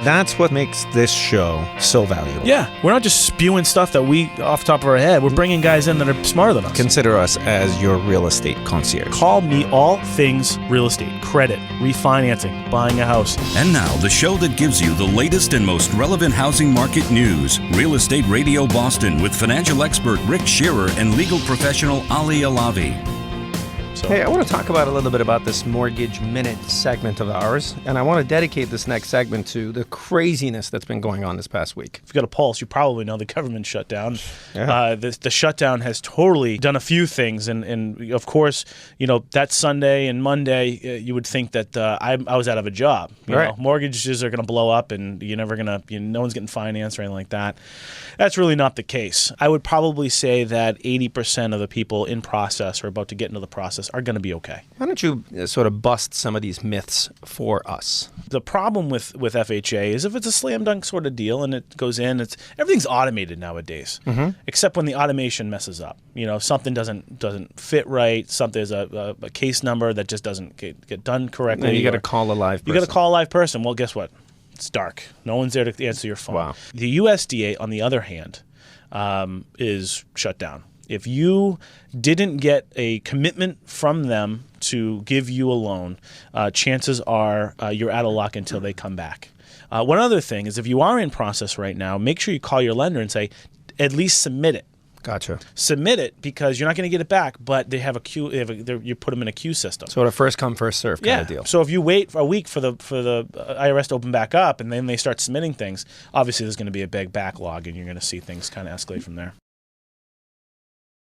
That's what makes this show so valuable. Yeah, we're not just spewing stuff that we off the top of our head. We're bringing guys in that are smarter than us. Consider us as your real estate concierge. Call me all things real estate, credit, refinancing, buying a house. And now, the show that gives you the latest and most relevant housing market news. Real Estate Radio Boston with financial expert Rick Shearer and legal professional Ali Alavi. Hey, I want to talk about a little bit about this Mortgage Minute segment of ours, and I want to dedicate this next segment to the craziness that's been going on this past week. If you've got a pulse, you probably know the government shutdown. Yeah. The shutdown has totally done a few things, and of course, that Sunday and Monday, you would think that I was out of a job. You know, mortgages are going to blow up, and no one's getting financed or anything like that. That's really not the case. I would probably say that 80% of the people in process or about to get into the process are going to be okay. Why don't you sort of bust some of these myths for us? The problem with FHA is if it's a slam dunk sort of deal and it goes in, everything's automated nowadays, except when the automation messes up. Something doesn't fit right. There's a case number that just doesn't get done correctly. And you got to call a live person. You got to call a live person. Well, guess what? It's dark. No one's there to answer your phone. Wow. The USDA, on the other hand, is shut down. If you didn't get a commitment from them to give you a loan, chances are you're out of luck until they come back. One other thing is if you are in process right now, make sure you call your lender and say, at least submit it. Gotcha. Submit it because you're not going to get it back, but they have a queue. You put them in a queue system. Sort of first come first serve kind of deal. So if you wait for a week for the IRS to open back up and then they start submitting things, obviously there's going to be a big backlog and you're going to see things kind of escalate from there.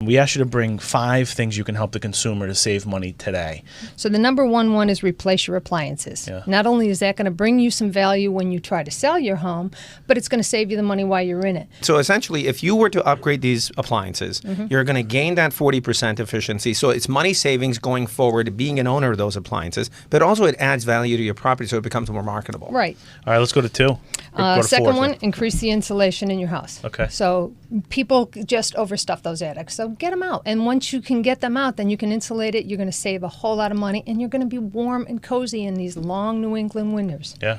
We asked you to bring 5 things you can help the consumer to save money today. So the number one is replace your appliances. Yeah. Not only is that going to bring you some value when you try to sell your home, but it's going to save you the money while you're in it. So essentially, if you were to upgrade these appliances, you're going to gain that 40% efficiency. So it's money savings going forward, being an owner of those appliances, but also it adds value to your property so it becomes more marketable. Right. All right, let's go to 2. Second one, increase the insulation in your house. Okay. So people just overstuff those attics. So get them out. And once you can get them out, then you can insulate it. You're going to save a whole lot of money, and you're going to be warm and cozy in these long New England winters. Yeah.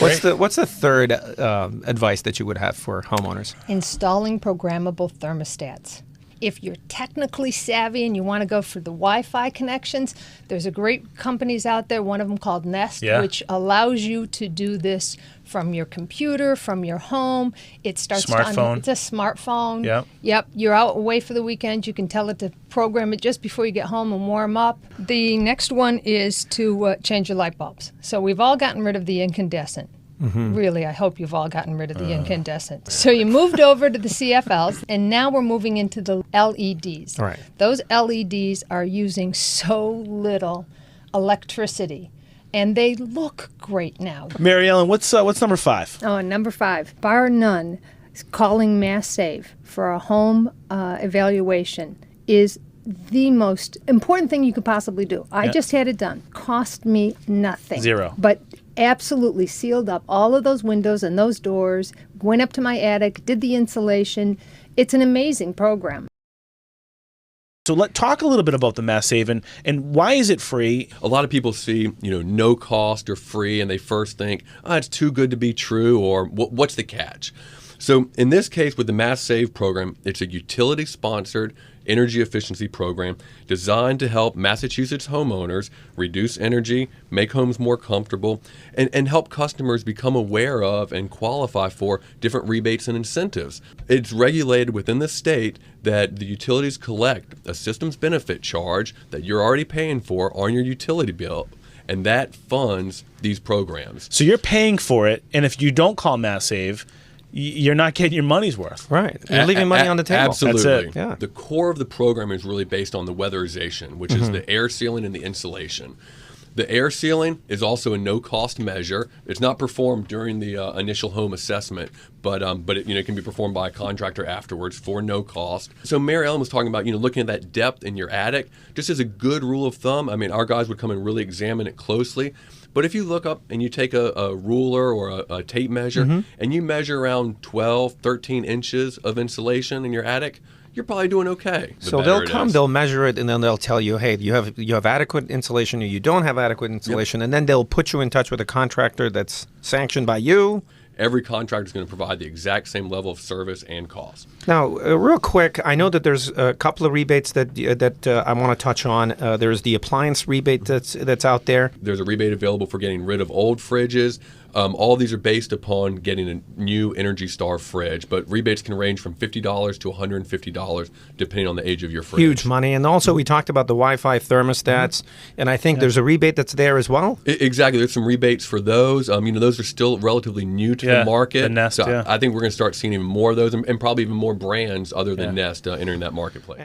What's the third advice that you would have for homeowners? Installing programmable thermostats. If you're technically savvy and you want to go for the Wi-Fi connections, there's a great companies out there, one of them called Nest, which allows you to do this from your computer, from your home. It starts smartphone. It's a smartphone. Yep. You're out away for the weekend. You can tell it to program it just before you get home and warm up. The next one is to change your light bulbs. So we've all gotten rid of the incandescent. Really, I hope you've all gotten rid of the incandescent. So you moved over to the CFLs, and now we're moving into the LEDs. Right. Those LEDs are using so little electricity, and they look great now. Mary Ellen, what's number 5? Oh, and number 5, bar none, calling Mass Save for a home evaluation is the most important thing you could possibly do. I just had it done. Cost me nothing. 0. But absolutely sealed up all of those windows and those doors, went up to my attic, did the insulation. It's an amazing program. So let's talk a little bit about the Mass Save and why is it free? A lot of people see, no cost or free, and they first think, it's too good to be true, or what's the catch? So in this case, with the Mass Save program, it's a utility-sponsored energy efficiency program designed to help Massachusetts homeowners reduce energy, make homes more comfortable, and help customers become aware of and qualify for different rebates and incentives. It's regulated within the state that the utilities collect a systems benefit charge that you're already paying for on your utility bill, and that funds these programs. So you're paying for it, and if you don't call Mass Save, you're not getting your money's worth. Right. You're leaving money on the table. Absolutely. That's it. Yeah. The core of the program is really based on the weatherization, which is the air sealing and the insulation. The air sealing is also a no-cost measure. It's not performed during the initial home assessment, but it can be performed by a contractor afterwards for no cost. So Mary Ellen was talking about looking at that depth in your attic. Just as a good rule of thumb, our guys would come and really examine it closely. But if you look up and you take a ruler or a tape measure and you measure around 12, 13 inches of insulation in your attic, you're probably doing okay. So they'll come, they'll measure it, and then they'll tell you, hey, you have adequate insulation, or you don't have adequate insulation, and then they'll put you in touch with a contractor that's sanctioned by you. Every contractor is going to provide the exact same level of service and cost. Now, real quick, I know that there's a couple of rebates that I want to touch on. There's the appliance rebate that's out there. There's a rebate available for getting rid of old fridges. All of these are based upon getting a new Energy Star fridge, but rebates can range from $50 to $150 depending on the age of your fridge. Huge money. And also we talked about the Wi-Fi thermostats, and I think there's a rebate that's there as well. Exactly. There's some rebates for those. Those are still relatively new to the market. The Nest, so I think we're going to start seeing even more of those and probably even more brands other than Nest entering that marketplace.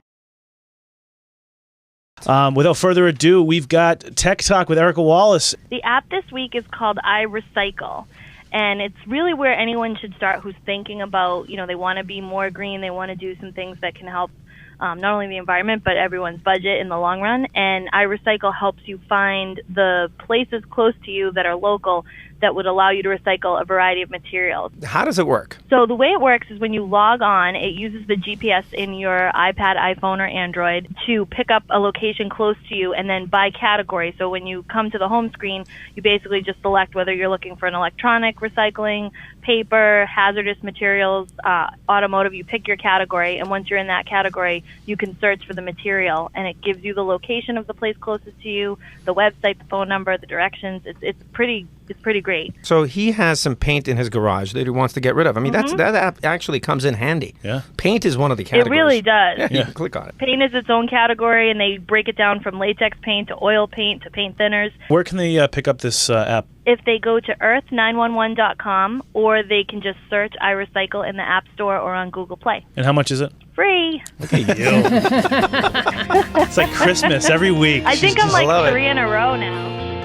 Without further ado, we've got Tech Talk with Erica Wallace. The app this week is called iRecycle, and it's really where anyone should start who's thinking about, they want to be more green, they want to do some things that can help not only the environment but everyone's budget in the long run. And iRecycle helps you find the places close to you that are local that would allow you to recycle a variety of materials. How does it work? So the way it works is when you log on, it uses the GPS in your iPad, iPhone, or Android to pick up a location close to you, and then by category. So when you come to the home screen, you basically just select whether you're looking for an electronic recycling, paper, hazardous materials, automotive. You pick your category, and once you're in that category, you can search for the material, and it gives you the location of the place closest to you, the website, the phone number, the directions. It's pretty great. So he has some paint in his garage that he wants to get rid of. I mean, that app actually comes in handy. Yeah. Paint is one of the categories. It really does. Yeah, you can click on it. Paint is its own category, and they break it down from latex paint to oil paint to paint thinners. Where can they pick up this app? If they go to earth911.com, or they can just search iRecycle in the App Store or on Google Play. And how much is it? Free. Look at you. It's like Christmas every week. I think I'm like 3 in a row now.